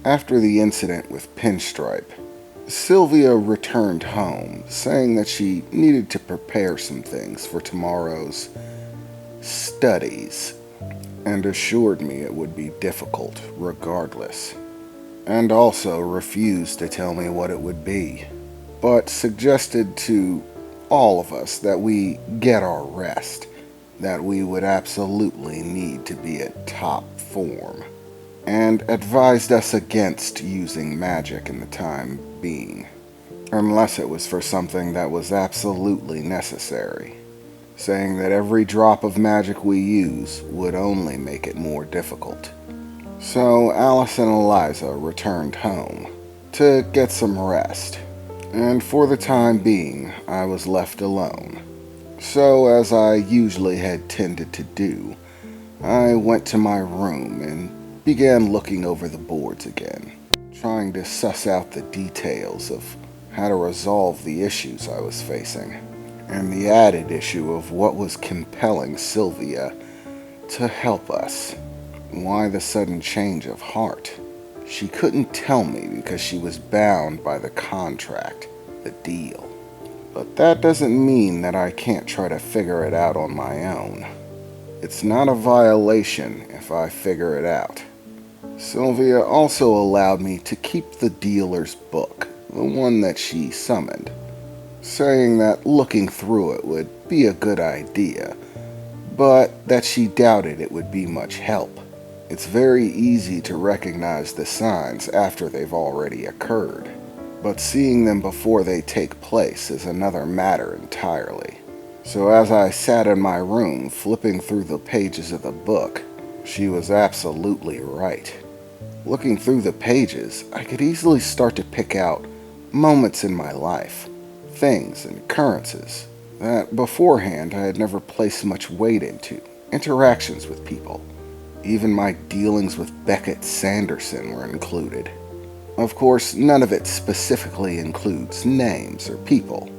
After the incident with Pinstripe, Sylvia returned home, saying that she needed to prepare some things for tomorrow's studies, and assured me it would be difficult regardless, and also refused to tell me what it would be, but suggested to all of us that we get our rest, that we would absolutely need to be at top form, and advised us against using magic in the time being, unless it was for something that was absolutely necessary, saying that every drop of magic we use would only make it more difficult. So Alice and Eliza returned home to get some rest, and for the time being I was left alone. So, as I usually had tended to do, I went to my room and began looking over the boards again, trying to suss out the details of how to resolve the issues I was facing, and the added issue of what was compelling Sylvia to help us. Why the sudden change of heart? She couldn't tell me because she was bound by the contract, the deal. But that doesn't mean that I can't try to figure it out on my own. It's not a violation if I figure it out. Sylvia also allowed me to keep the dealer's book, the one that she summoned, saying that looking through it would be a good idea, but that she doubted it would be much help. It's very easy to recognize the signs after they've already occurred, but seeing them before they take place is another matter entirely. So as I sat in my room flipping through the pages of the book, she was absolutely right. Looking through the pages, I could easily start to pick out moments in my life, things and occurrences that beforehand I had never placed much weight into, interactions with people. Even my dealings with Beckett Sanderson were included. Of course, none of it specifically includes names or people.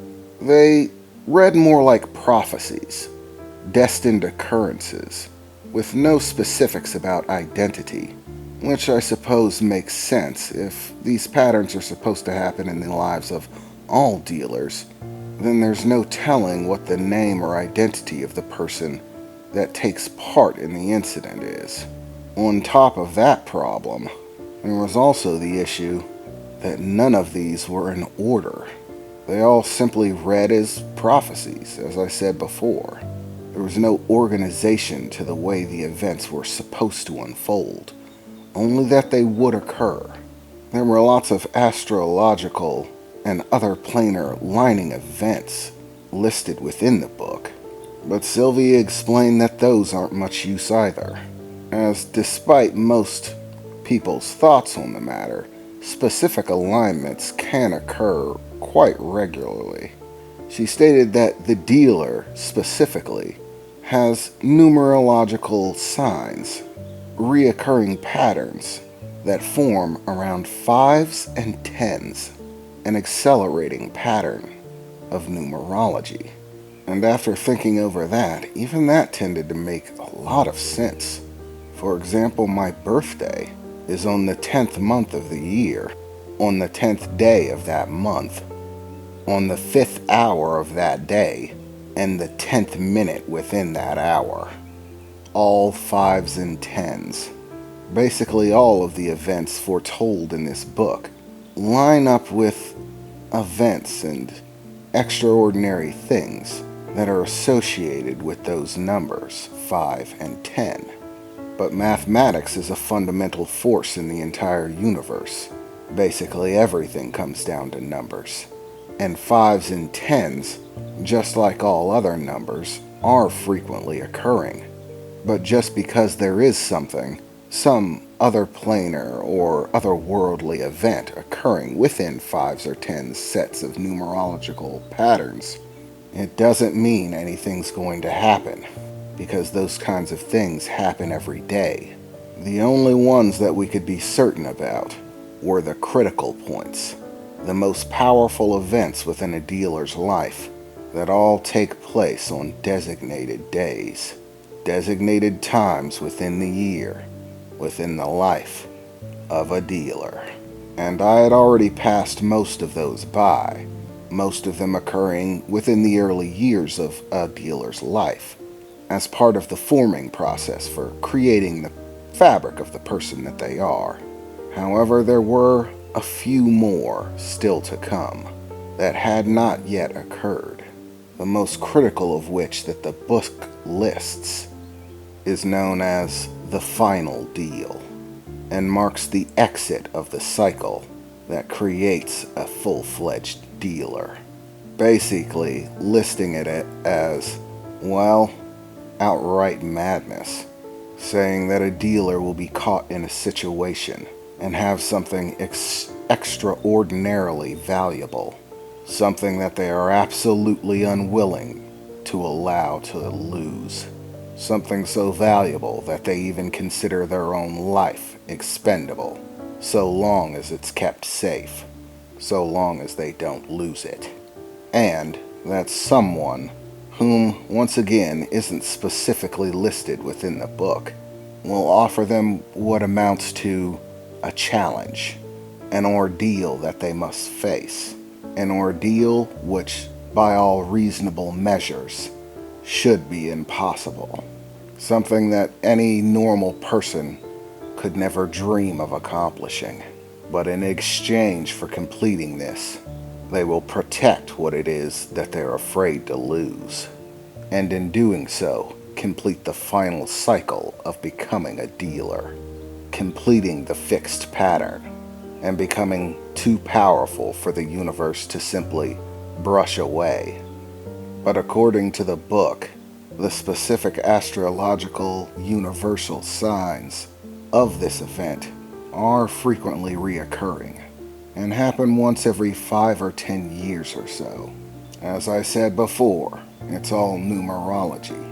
They read more like prophecies, destined occurrences, with no specifics about identity, which I suppose makes sense if these patterns are supposed to happen in the lives of all dealers. Then there's no telling what the name or identity of the person that takes part in the incident is. On top of that problem, there was also the issue that none of these were in order. They all simply read as prophecies, as I said before. There was no organization to the way the events were supposed to unfold, only that they would occur. There were lots of astrological and other planar lining events listed within the book, but Sylvia explained that those aren't much use either, as despite most people's thoughts on the matter, specific alignments can occur quite regularly. She stated that the dealer, specifically, has numerological signs, reoccurring patterns that form around 5s and 10s, an accelerating pattern of numerology. And after thinking over that, even that tended to make a lot of sense. For example, my birthday is on the 10th month of the year, on the 10th day of that month, on the 5th hour of that day, and the 10th minute within that hour. All 5s and 10s. Basically all of the events foretold in this book line up with events and extraordinary things that are associated with those numbers, 5 and 10. But mathematics is a fundamental force in the entire universe. Basically everything comes down to numbers. And 5s and 10s, just like all other numbers, are frequently occurring. But just because there is something, some other planar or otherworldly event occurring within 5s or 10s sets of numerological patterns, it doesn't mean anything's going to happen, because those kinds of things happen every day. The only ones that we could be certain about were the critical points, the most powerful events within a dealer's life that all take place on designated days, designated times within the year, within the life of a dealer. And I had already passed most of those by, most of them occurring within the early years of a dealer's life, as part of the forming process for creating the fabric of the person that they are. However, there were a few more still to come that had not yet occurred, the most critical of which that the book lists is known as the final deal, and marks the exit of the cycle that creates a full-fledged dealer. Basically, listing it as, well, outright madness, saying that a dealer will be caught in a situation and have something extraordinarily valuable, something that they are absolutely unwilling to allow to lose. Something so valuable that they even consider their own life expendable, so long as it's kept safe, so long as they don't lose it. And that someone, whom once again isn't specifically listed within the book, will offer them what amounts to a challenge, an ordeal that they must face, an ordeal which, by all reasonable measures, should be impossible. Something that any normal person could never dream of accomplishing. But in exchange for completing this, they will protect what it is that they're afraid to lose. And in doing so, complete the final cycle of becoming a dealer, completing the fixed pattern, and becoming too powerful for the universe to simply brush away. But according to the book, the specific astrological universal signs of this event are frequently reoccurring and happen once every 5 or 10 years or so. As I said before, it's all numerology,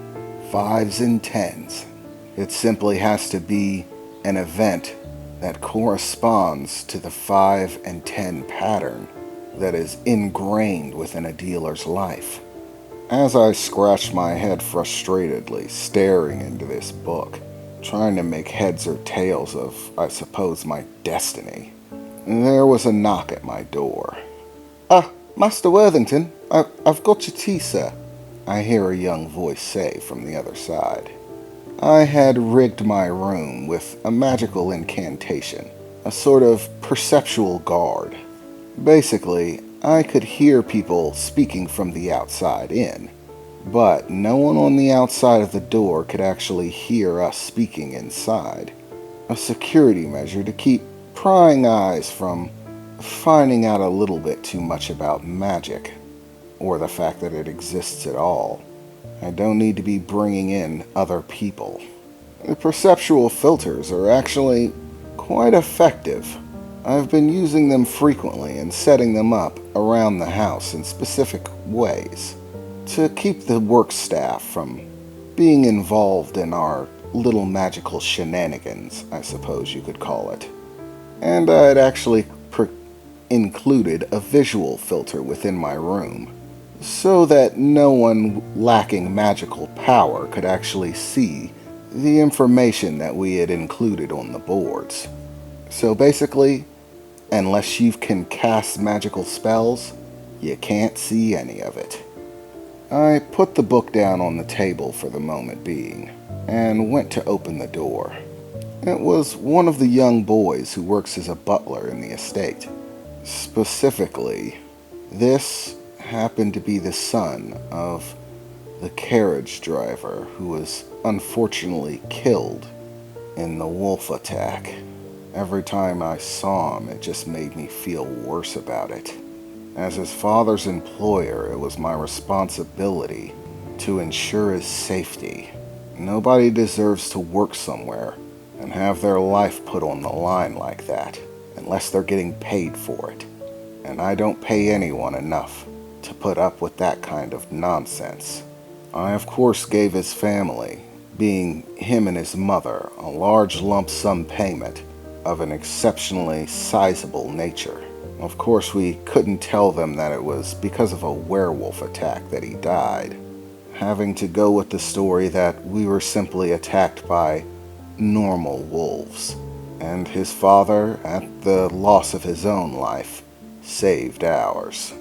5s and 10s. It simply has to be an event that corresponds to the 5 and 10 pattern that is ingrained within a dealer's life. As I scratched my head frustratedly, staring into this book, trying to make heads or tails of, I suppose, my destiny, there was a knock at my door. Master Worthington, I've got your tea, sir," I hear a young voice say from the other side. I had rigged my room with a magical incantation, a sort of perceptual guard. Basically, I could hear people speaking from the outside in, but no one on the outside of the door could actually hear us speaking inside. A security measure to keep prying eyes from finding out a little bit too much about magic, or the fact that it exists at all. I don't need to be bringing in other people. The perceptual filters are actually quite effective. I've been using them frequently and setting them up around the house in specific ways to keep the work staff from being involved in our little magical shenanigans, I suppose you could call it. And I'd actually included a visual filter within my room, so that no one lacking magical power could actually see the information that we had included on the boards. So basically, unless you can cast magical spells, you can't see any of it. I put the book down on the table for the moment being, and went to open the door. It was one of the young boys who works as a butler in the estate. Specifically, this happened to be the son of the carriage driver who was unfortunately killed in the wolf attack. Every time I saw him, it just made me feel worse about it. As his father's employer, it was my responsibility to ensure his safety. Nobody deserves to work somewhere and have their life put on the line like that, unless they're getting paid for it. And I don't pay anyone enough to put up with that kind of nonsense. I of course gave his family, being him and his mother, a large lump sum payment of an exceptionally sizable nature. Of course, we couldn't tell them that it was because of a werewolf attack that he died, having to go with the story that we were simply attacked by normal wolves, and his father, at the loss of his own life, saved ours.